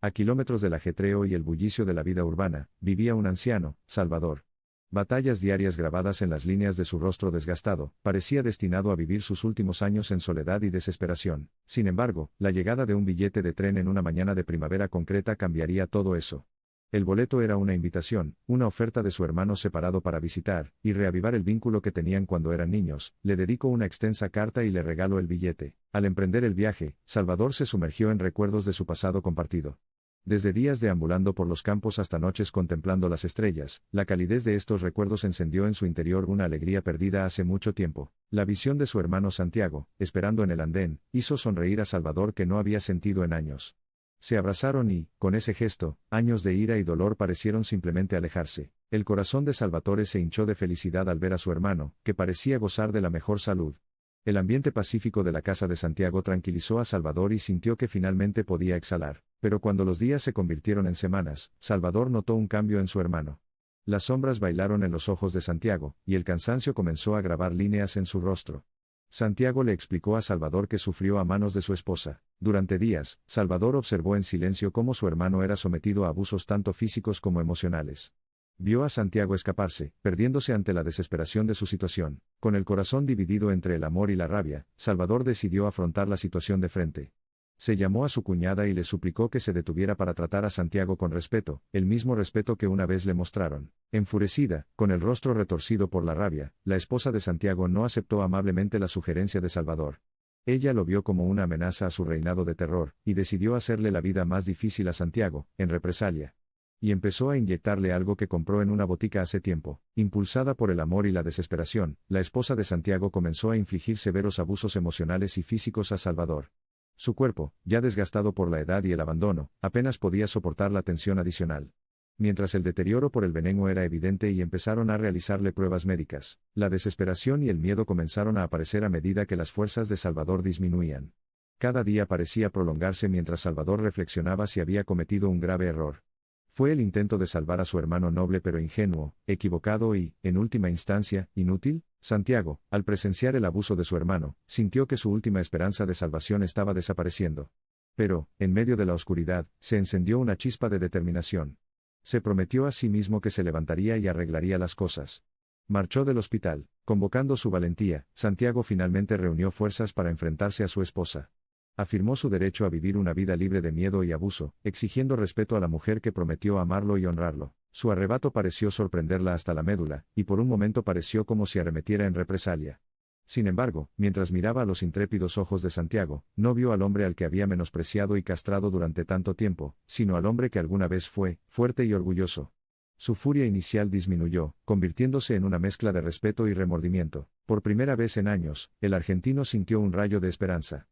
A kilómetros del ajetreo y el bullicio de la vida urbana, vivía un anciano, Salvador. Batallas diarias grabadas en las líneas de su rostro desgastado, parecía destinado a vivir sus últimos años en soledad y desesperación. Sin embargo, la llegada de un billete de tren en una mañana de primavera concreta cambiaría todo eso. El boleto era una invitación, una oferta de su hermano separado para visitar y reavivar el vínculo que tenían cuando eran niños. Le dedicó una extensa carta y le regaló el billete. Al emprender el viaje, Salvador se sumergió en recuerdos de su pasado compartido. Desde días deambulando por los campos hasta noches contemplando las estrellas, la calidez de estos recuerdos encendió en su interior una alegría perdida hace mucho tiempo. La visión de su hermano Santiago, esperando en el andén, hizo sonreír a Salvador que no había sentido en años. Se abrazaron y, con ese gesto, años de ira y dolor parecieron simplemente alejarse. El corazón de Salvatore se hinchó de felicidad al ver a su hermano, que parecía gozar de la mejor salud. El ambiente pacífico de la casa de Santiago tranquilizó a Salvador y sintió que finalmente podía exhalar. Pero cuando los días se convirtieron en semanas, Salvador notó un cambio en su hermano. Las sombras bailaron en los ojos de Santiago, y el cansancio comenzó a grabar líneas en su rostro. Santiago le explicó a Salvador que sufrió a manos de su esposa. Durante días, Salvador observó en silencio cómo su hermano era sometido a abusos tanto físicos como emocionales. Vio a Santiago escaparse, perdiéndose ante la desesperación de su situación. Con el corazón dividido entre el amor y la rabia, Salvador decidió afrontar la situación de frente. Se llamó a su cuñada y le suplicó que se detuviera para tratar a Santiago con respeto, el mismo respeto que una vez le mostraron. Enfurecida, con el rostro retorcido por la rabia, la esposa de Santiago no aceptó amablemente la sugerencia de Salvador. Ella lo vio como una amenaza a su reinado de terror, y decidió hacerle la vida más difícil a Santiago, en represalia. Y empezó a inyectarle algo que compró en una botica hace tiempo. Impulsada por el amor y la desesperación, la esposa de Santiago comenzó a infligir severos abusos emocionales y físicos a Salvador. Su cuerpo, ya desgastado por la edad y el abandono, apenas podía soportar la tensión adicional. Mientras el deterioro por el veneno era evidente y empezaron a realizarle pruebas médicas, la desesperación y el miedo comenzaron a aparecer a medida que las fuerzas de Salvador disminuían. Cada día parecía prolongarse mientras Salvador reflexionaba si había cometido un grave error. Fue el intento de salvar a su hermano noble pero ingenuo, equivocado y, en última instancia, inútil. Santiago, al presenciar el abuso de su hermano, sintió que su última esperanza de salvación estaba desapareciendo. Pero, en medio de la oscuridad, se encendió una chispa de determinación. Se prometió a sí mismo que se levantaría y arreglaría las cosas. Marchó del hospital. Convocando su valentía, Santiago finalmente reunió fuerzas para enfrentarse a su esposa. Afirmó su derecho a vivir una vida libre de miedo y abuso, exigiendo respeto a la mujer que prometió amarlo y honrarlo. Su arrebato pareció sorprenderla hasta la médula, y por un momento pareció como si arremetiera en represalia. Sin embargo, mientras miraba a los intrépidos ojos de Santiago, no vio al hombre al que había menospreciado y castrado durante tanto tiempo, sino al hombre que alguna vez fue, fuerte y orgulloso. Su furia inicial disminuyó, convirtiéndose en una mezcla de respeto y remordimiento. Por primera vez en años, el argentino sintió un rayo de esperanza.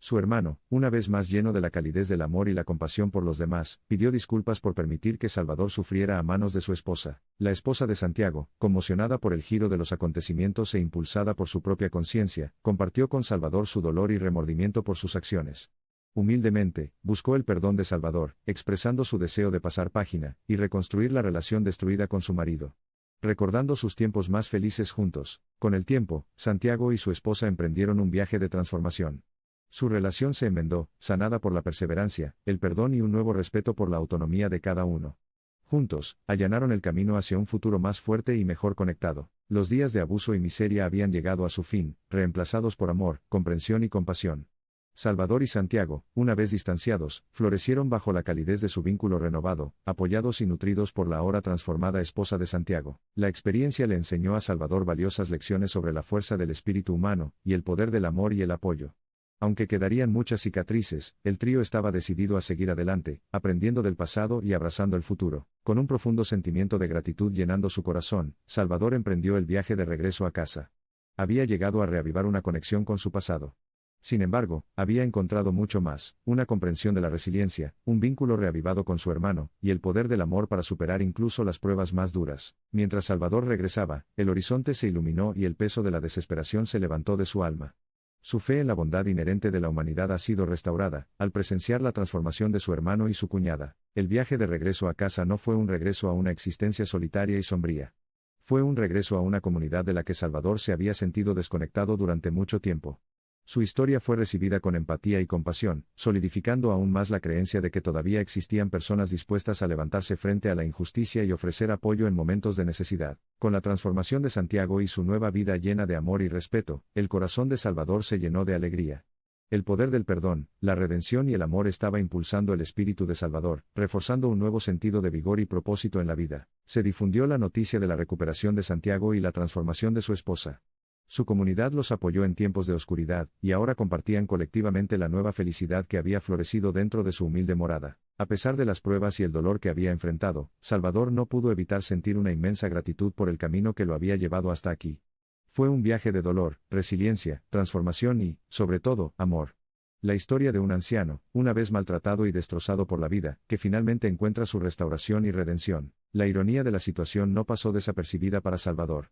Su hermano, una vez más lleno de la calidez del amor y la compasión por los demás, pidió disculpas por permitir que Salvador sufriera a manos de su esposa. La esposa de Santiago, conmocionada por el giro de los acontecimientos e impulsada por su propia conciencia, compartió con Salvador su dolor y remordimiento por sus acciones. Humildemente, buscó el perdón de Salvador, expresando su deseo de pasar página y reconstruir la relación destruida con su marido. Recordando sus tiempos más felices juntos, con el tiempo, Santiago y su esposa emprendieron un viaje de transformación. Su relación se enmendó, sanada por la perseverancia, el perdón y un nuevo respeto por la autonomía de cada uno. Juntos, allanaron el camino hacia un futuro más fuerte y mejor conectado. Los días de abuso y miseria habían llegado a su fin, reemplazados por amor, comprensión y compasión. Salvador y Santiago, una vez distanciados, florecieron bajo la calidez de su vínculo renovado, apoyados y nutridos por la ahora transformada esposa de Santiago. La experiencia le enseñó a Salvador valiosas lecciones sobre la fuerza del espíritu humano, y el poder del amor y el apoyo. Aunque quedarían muchas cicatrices, el trío estaba decidido a seguir adelante, aprendiendo del pasado y abrazando el futuro. Con un profundo sentimiento de gratitud llenando su corazón, Salvador emprendió el viaje de regreso a casa. Había llegado a reavivar una conexión con su pasado. Sin embargo, había encontrado mucho más, una comprensión de la resiliencia, un vínculo reavivado con su hermano, y el poder del amor para superar incluso las pruebas más duras. Mientras Salvador regresaba, el horizonte se iluminó y el peso de la desesperación se levantó de su alma. Su fe en la bondad inherente de la humanidad ha sido restaurada, al presenciar la transformación de su hermano y su cuñada. El viaje de regreso a casa no fue un regreso a una existencia solitaria y sombría. Fue un regreso a una comunidad de la que Salvador se había sentido desconectado durante mucho tiempo. Su historia fue recibida con empatía y compasión, solidificando aún más la creencia de que todavía existían personas dispuestas a levantarse frente a la injusticia y ofrecer apoyo en momentos de necesidad. Con la transformación de Santiago y su nueva vida llena de amor y respeto, el corazón de Salvador se llenó de alegría. El poder del perdón, la redención y el amor estaba impulsando el espíritu de Salvador, reforzando un nuevo sentido de vigor y propósito en la vida. Se difundió la noticia de la recuperación de Santiago y la transformación de su esposa. Su comunidad los apoyó en tiempos de oscuridad, y ahora compartían colectivamente la nueva felicidad que había florecido dentro de su humilde morada. A pesar de las pruebas y el dolor que había enfrentado, Salvador no pudo evitar sentir una inmensa gratitud por el camino que lo había llevado hasta aquí. Fue un viaje de dolor, resiliencia, transformación y, sobre todo, amor. La historia de un anciano, una vez maltratado y destrozado por la vida, que finalmente encuentra su restauración y redención. La ironía de la situación no pasó desapercibida para Salvador.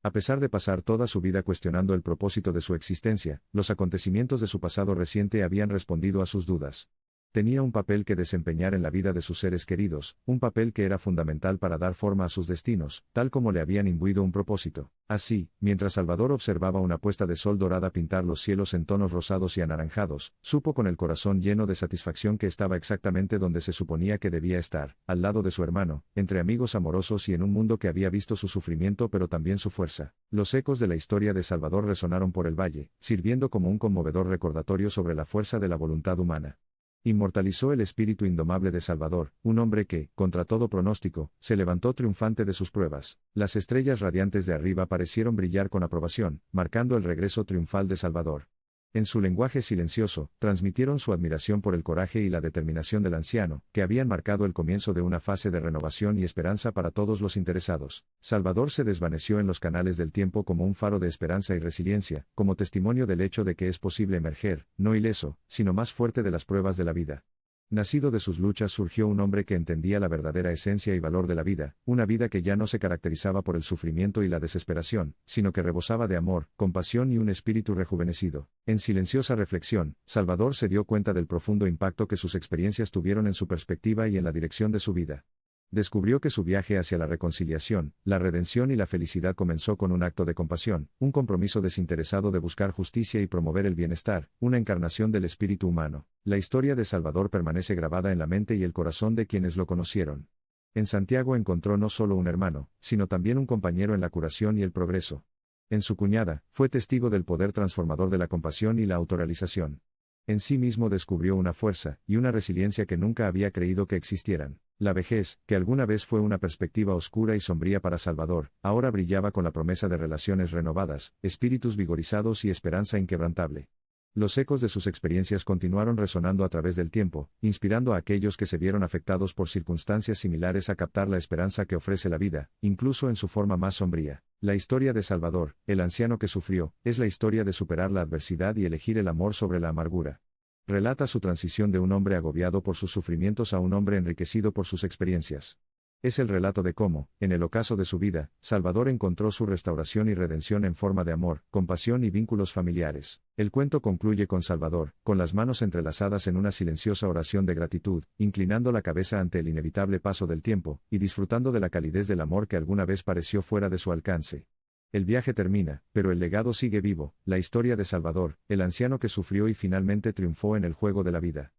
A pesar de pasar toda su vida cuestionando el propósito de su existencia, los acontecimientos de su pasado reciente habían respondido a sus dudas. Tenía un papel que desempeñar en la vida de sus seres queridos, un papel que era fundamental para dar forma a sus destinos, tal como le habían imbuido un propósito. Así, mientras Salvador observaba una puesta de sol dorada pintar los cielos en tonos rosados y anaranjados, supo con el corazón lleno de satisfacción que estaba exactamente donde se suponía que debía estar, al lado de su hermano, entre amigos amorosos y en un mundo que había visto su sufrimiento pero también su fuerza. Los ecos de la historia de Salvador resonaron por el valle, sirviendo como un conmovedor recordatorio sobre la fuerza de la voluntad humana. Inmortalizó el espíritu indomable de Salvador, un hombre que, contra todo pronóstico, se levantó triunfante de sus pruebas. Las estrellas radiantes de arriba parecieron brillar con aprobación, marcando el regreso triunfal de Salvador. En su lenguaje silencioso, transmitieron su admiración por el coraje y la determinación del anciano, que habían marcado el comienzo de una fase de renovación y esperanza para todos los interesados. Salvador se desvaneció en los canales del tiempo como un faro de esperanza y resiliencia, como testimonio del hecho de que es posible emerger, no ileso, sino más fuerte de las pruebas de la vida. Nacido de sus luchas surgió un hombre que entendía la verdadera esencia y valor de la vida, una vida que ya no se caracterizaba por el sufrimiento y la desesperación, sino que rebosaba de amor, compasión y un espíritu rejuvenecido. En silenciosa reflexión, Salvador se dio cuenta del profundo impacto que sus experiencias tuvieron en su perspectiva y en la dirección de su vida. Descubrió que su viaje hacia la reconciliación, la redención y la felicidad comenzó con un acto de compasión, un compromiso desinteresado de buscar justicia y promover el bienestar, una encarnación del espíritu humano. La historia de Salvador permanece grabada en la mente y el corazón de quienes lo conocieron. En Santiago encontró no solo un hermano, sino también un compañero en la curación y el progreso. En su cuñada, fue testigo del poder transformador de la compasión y la autorrealización. En sí mismo descubrió una fuerza y una resiliencia que nunca había creído que existieran. La vejez, que alguna vez fue una perspectiva oscura y sombría para Salvador, ahora brillaba con la promesa de relaciones renovadas, espíritus vigorizados y esperanza inquebrantable. Los ecos de sus experiencias continuaron resonando a través del tiempo, inspirando a aquellos que se vieron afectados por circunstancias similares a captar la esperanza que ofrece la vida, incluso en su forma más sombría. La historia de Salvador, el anciano que sufrió, es la historia de superar la adversidad y elegir el amor sobre la amargura. Relata su transición de un hombre agobiado por sus sufrimientos a un hombre enriquecido por sus experiencias. Es el relato de cómo, en el ocaso de su vida, Salvador encontró su restauración y redención en forma de amor, compasión y vínculos familiares. El cuento concluye con Salvador, con las manos entrelazadas en una silenciosa oración de gratitud, inclinando la cabeza ante el inevitable paso del tiempo, y disfrutando de la calidez del amor que alguna vez pareció fuera de su alcance. El viaje termina, pero el legado sigue vivo, la historia de Salvador, el anciano que sufrió y finalmente triunfó en el juego de la vida.